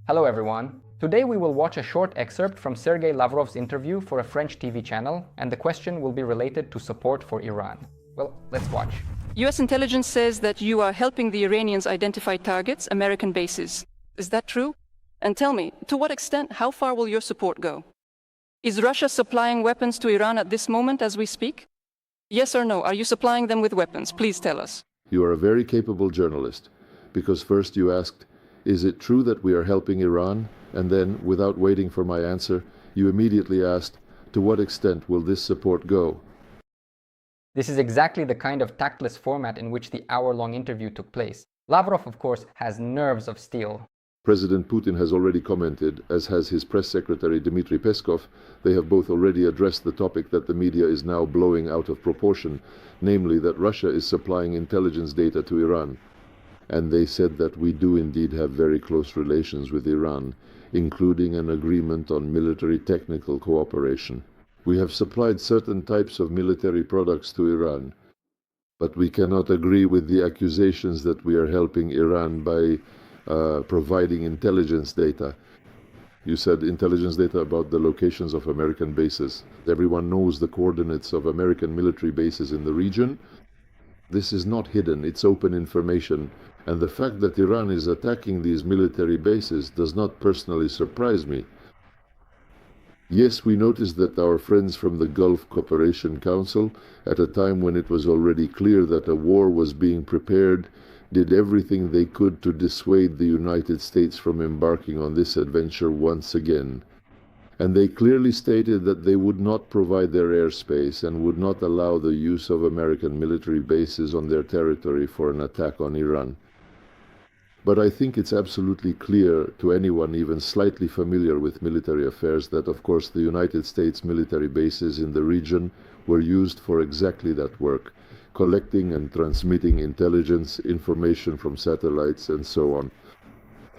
Hello everyone. Today we will watch a short excerpt from Sergei Lavrov's interview for a French TV channel, and the question will be related to support for Iran. Well, let's watch. US intelligence says that you are helping the Iranians identify targets, American bases. Is that true? And tell me, to what extent, how far will your support go? Is Russia supplying weapons to Iran at this moment as we speak? Yes or no, are you supplying them with weapons? Please tell us. You are a very capable journalist, because first you asked, is it true that we are helping Iran? And then, without waiting for my answer, you immediately asked, to what extent will this support go? This is exactly the kind of tactless format in which the hour-long interview took place. Lavrov, of course, has nerves of steel. President Putin has already commented, as has his press secretary Dmitry Peskov. They have both already addressed the topic that the media is now blowing out of proportion, namely that Russia is supplying intelligence data to Iran. And they said that we do indeed have very close relations with Iran, including an agreement on military technical cooperation. We have supplied certain types of military products to Iran, but we cannot agree with the accusations that we are helping Iran by providing intelligence data. You said intelligence data about the locations of American bases. Everyone knows the coordinates of American military bases in the region. This is not hidden, it's open information. And the fact that Iran is attacking these military bases does not personally surprise me. Yes, we noticed that our friends from the Gulf Cooperation Council, at a time when it was already clear that a war was being prepared, did everything they could to dissuade the United States from embarking on this adventure once again. And they clearly stated that they would not provide their airspace and would not allow the use of American military bases on their territory for an attack on Iran. But I think it's absolutely clear to anyone even slightly familiar with military affairs that, of course, the United States military bases in the region were used for exactly that work, collecting and transmitting intelligence, information from satellites, and so on.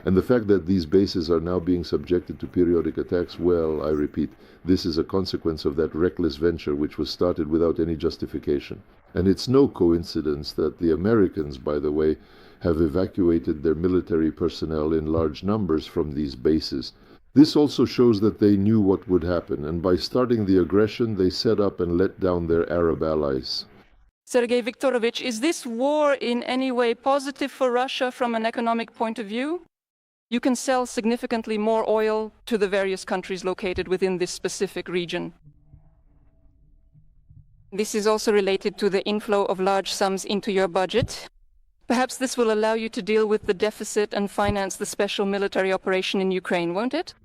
And the fact that these bases are now being subjected to periodic attacks, well, I repeat, this is a consequence of that reckless venture which was started without any justification. And it's no coincidence that the Americans, by the way, have evacuated their military personnel in large numbers from these bases. This also shows that they knew what would happen, and by starting the aggression, they set up and let down their Arab allies. Sergei Viktorovich, is this war in any way positive for Russia from an economic point of view? You can sell significantly more oil to the various countries located within this specific region. This is also related to the inflow of large sums into your budget. Perhaps this will allow you to deal with the deficit and finance the special military operation in Ukraine, won't it?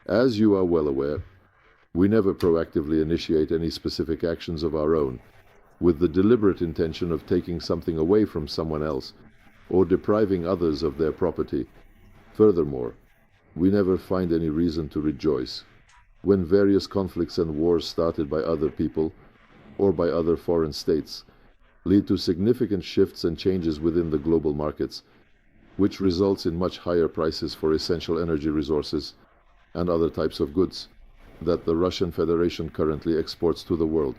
As you are well aware, we never proactively initiate any specific actions of our own, with the deliberate intention of taking something away from someone else, or depriving others of their property. Furthermore, we never find any reason to rejoice when various conflicts and wars started by other people, or by other foreign states, lead to significant shifts and changes within the global markets, which results in much higher prices for essential energy resources and other types of goods that the Russian Federation currently exports to the world.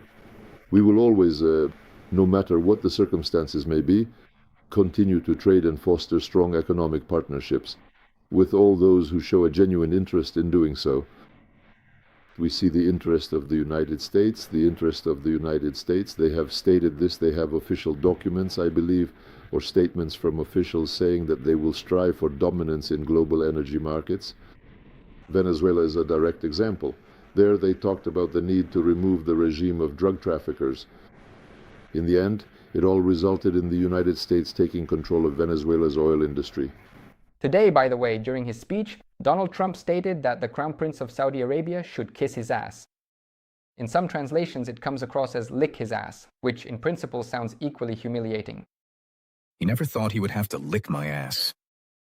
We will always, no matter what the circumstances may be, continue to trade and foster strong economic partnerships with all those who show a genuine interest in doing so. We see the interest of the United States, They have stated this, they have official documents, I believe, or statements from officials saying that they will strive for dominance in global energy markets. Venezuela is a direct example. There they talked about the need to remove the regime of drug traffickers. In the end, it all resulted in the United States taking control of Venezuela's oil industry. Today, by the way, during his speech, Donald Trump stated that the Crown Prince of Saudi Arabia should kiss his ass. In some translations, it comes across as lick his ass, which in principle sounds equally humiliating. He never thought he would have to lick my ass.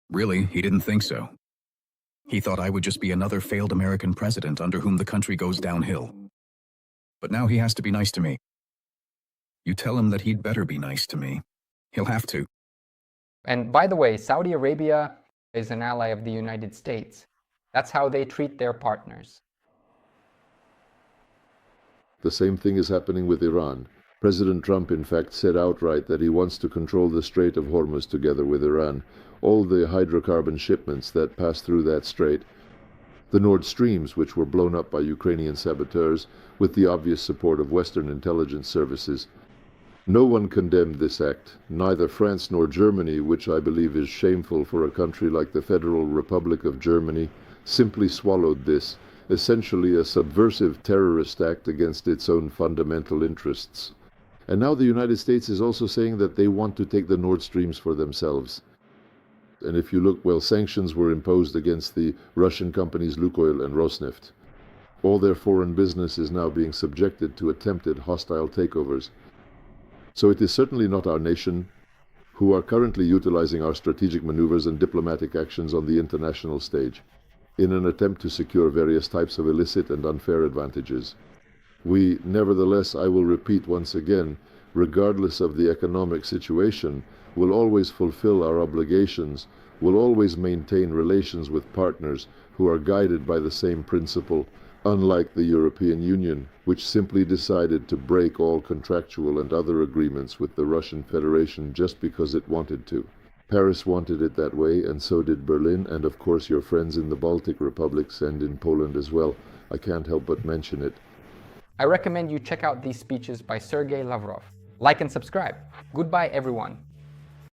Really, he didn't think so. He thought I would just be another failed American president under whom the country goes downhill. But now he has to be nice to me. You tell him that he'd better be nice to me. He'll have to. And by the way, Saudi Arabia is an ally of the United States. That's how they treat their partners. The same thing is happening with Iran. President Trump, in fact, said outright that he wants to control the Strait of Hormuz together with Iran, all the hydrocarbon shipments that pass through that strait, the Nord Streams, which were blown up by Ukrainian saboteurs with the obvious support of Western intelligence services. No one condemned this act, neither France nor Germany, which I believe is shameful for a country like the Federal Republic of Germany, simply swallowed this, essentially a subversive terrorist act against its own fundamental interests. And now the United States is also saying that they want to take the Nord Streams for themselves. And if you look, well, sanctions were imposed against the Russian companies Lukoil and Rosneft. All their foreign business is now being subjected to attempted hostile takeovers. So it is certainly not our nation who are currently utilizing our strategic maneuvers and diplomatic actions on the international stage in an attempt to secure various types of illicit and unfair advantages. We, nevertheless, I will repeat once again, regardless of the economic situation, will always fulfill our obligations, will always maintain relations with partners who are guided by the same principle, unlike the European Union, which simply decided to break all contractual and other agreements with the Russian Federation just because it wanted to. Paris wanted it that way, and so did Berlin, and of course your friends in the Baltic republics and in Poland as well. I can't help but mention it. I recommend you check out these speeches by Sergei Lavrov. Like and subscribe. Goodbye, everyone.